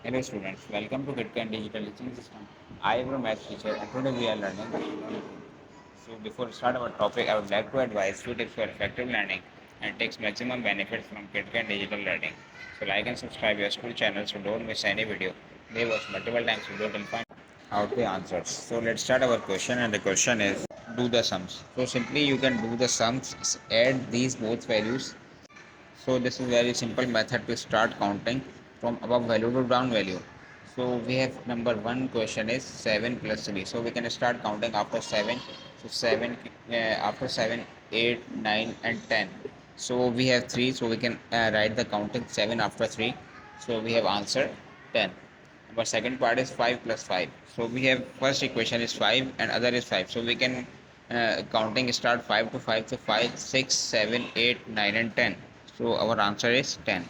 Hello students, welcome to Bitcoin Digital Teaching System. I am your math teacher and today we are learning. So before we start our topic, I would like to advise few tips for effective learning and takes maximum benefits from Bitcoin Digital Learning. So like and subscribe your school channel so don't miss any video. They watch multiple times so you don't find out the answers. So let's start our question and the question is do the sums. So simply you can do the sums, add these both values. So this is very simple method to start counting from above value to down value. So we have number one question is 7 plus 3. So we can start counting after 7. So 7 after 7, 8, 9 and 10. So we have 3. So we can write the counting 7 after 3. So we have answer 10. Our second part is 5 plus 5. So we have first equation is 5 and other is 5. So we can counting start 5 to 5. So 5, 6, 7, 8, 9 and 10. So our answer is 10.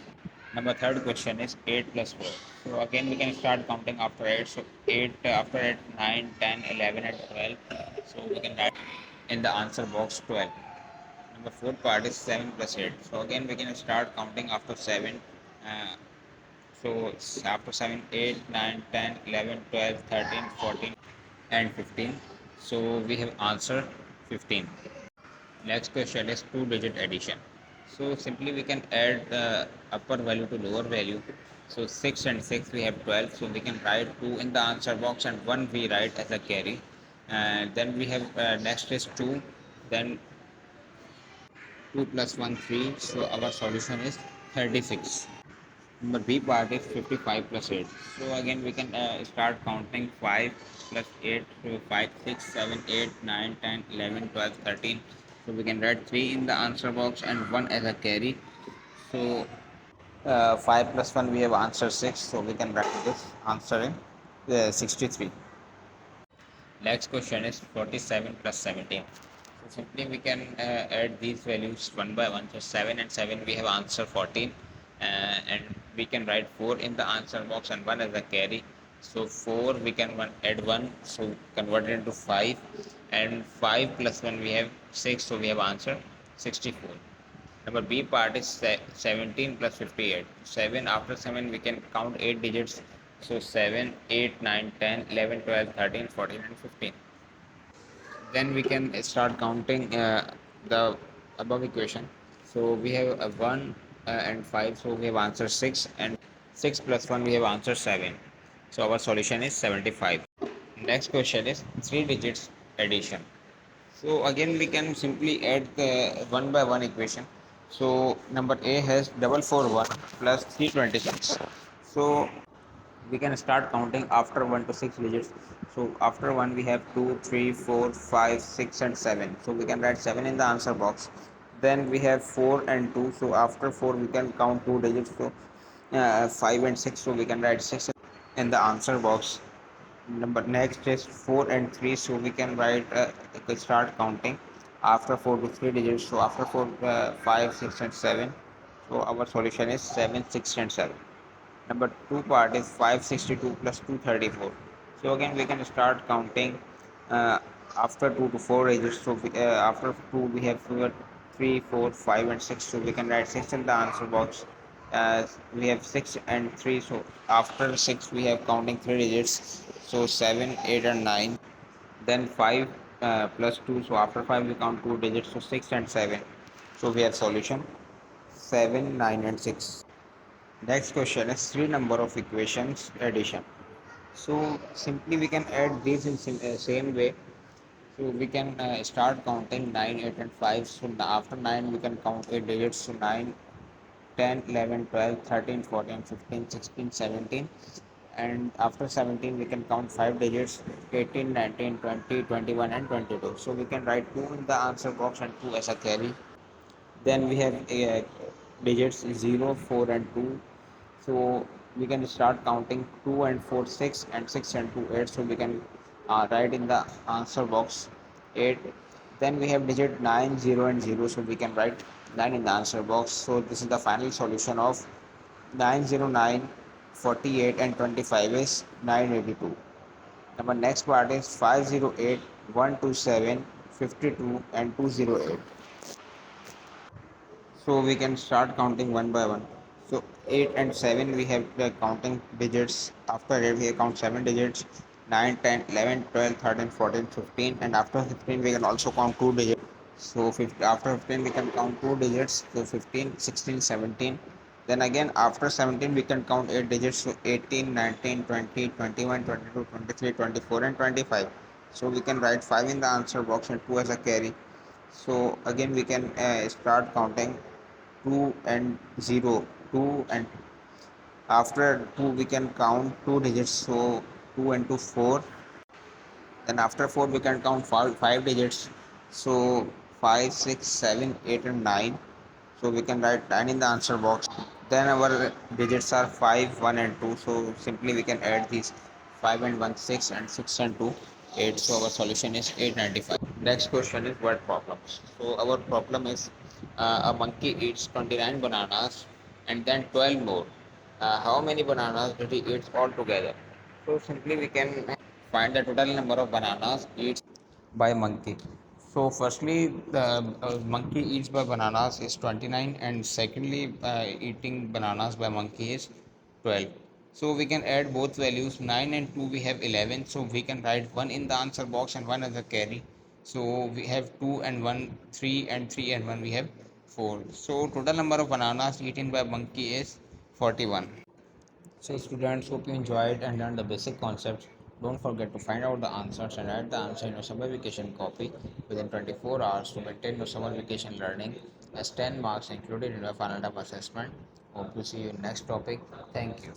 Number third question is 8 plus 4. So again we can start counting after 8. So 8 after 8, 9, 10, 11 and 12. So we can write in the answer box 12. Number fourth part is 7 plus 8. So again we can start counting after 7. Uh, so after 7, 8, 9, 10, 11, 12, 13, 14 and 15. So we have answer 15. Next question is two digit addition. So simply we can add upper value to lower value. So 6 and 6 we have 12. So we can write 2 in the answer box and 1 we write as a carry. And then we have next is 2. Then 2 plus 1 3. So our solution is 36. Number B part is 55 plus 8. So again we can start counting 5 plus 8. So 5, 6, 7, 8, 9, 10, 11, 12, 13. So we can write 3 in the answer box and 1 as a carry. So 5 plus 1 we have answer 6. So we can write this answer in 63. Next question is 47 plus 17. So simply we can add these values one by one. So 7 and 7 we have answer 14 and we can write 4 in the answer box and 1 as a carry. So 4 we can add 1 so convert it into 5 and 5 plus 1 we have 6 so we have answer 64. Number B part is 17 plus 58. 7 after 7 we can count 8 digits. So 7, 8, 9, 10, 11, 12, 13, 14 and 15. Then we can start counting the above equation. So we have a 1 and 5 so we have answer 6 and 6 plus 1 we have answer 7. So our solution is 75. Next question is 3 digits addition. So again we can simply add the 1 by 1 equation. So number A has 441 plus 326. So we can start counting after 1 to 6 digits. So after 1 we have 2, 3, 4, 5, 6 and 7. So we can write 7 in the answer box. Then we have 4 and 2. So after 4 we can count 2 digits. So 5 and 6. So we can write 6 in the answer box. Number next is 4 and 3. So we can write start counting after 4 to 3 digits. So after 4 5, 6 and 7. So our solution is 7, 6 and 7. Number two part is 562 plus 234. So again we can start counting uh, after 2 to 4 digits. So after 2 we have 3, 4, 5 and 6. So we can write 6 in the answer box. We have 6 and 3. So after 6 we have counting 3 digits. So 7, 8 and 9. Then 5 plus 2. So after 5 we count 2 digits. So 6 and 7. So we have solution 7, 9 and 6. Next question is three number of equations addition. So simply we can add these in same way. So we can start counting 9, 8 and 5. So after 9 we can count 8 digits. So 9, 10, 11, 12, 13, 14, 15, 16, 17. And after 17 we can count 5 digits 18, 19, 20, 21 and 22. So we can write 2 in the answer box and 2 as a carry. Then we have digits 0, 4 and 2. So we can start counting 2 and 4 6 and 6 and 2 8. So we can write in the answer box 8. Then we have digit 9 0 and 0. So we can write 9 in the answer box. So this is the final solution of 909, 48 and 25 is 982. Number next part is 508, 127, 52 and 208. So we can start counting one by one. So 8 and 7 we have the counting digits. After 8 we have count 7 digits. 9, 10, 11, 12, 13, 14, 15, and after 15 we can also count 2 digits. So after 15 we can count 2 digits. So 15, 16, 17. Then again after 17 we can count 8 digits. So 18, 19, 20, 21, 22, 23, 24, and 25. So we can write 5 in the answer box and 2 as a carry. So again we can start counting 2 and 0, 2 and after 2 we can count 2 digits, so 2 and 2 4. Then after 4 we can count 5 digits, so 5, 6, 7, 8, and 9. So we can write 9 in the answer box. Then our digits are 5, 1, and 2, so simply we can add these 5 and 1 6, and 6 and 2 8. So our solution is 895. Next question is word problem. So our problem is a monkey eats 29 bananas and then 12 more. How many bananas did he eat altogether? So simply we can find the total number of bananas eaten by monkey. So firstly, the monkey eats by bananas is 29, and secondly, eating bananas by monkey is 12. So we can add both values. 9 and 2 we have 11. So we can write 1 in the answer box and 1 as a carry. So we have 2 and 1, 3, and 3 and 1 we have 4. So total number of bananas eaten by monkey is 41. So students, hope you enjoyed and learned the basic concepts. Don't forget to find out the answers and write the answer in your summer vacation copy within 24 hours to maintain your summer vacation learning as 10 marks included in your final term assessment. Hope to see you in next topic. Thank you.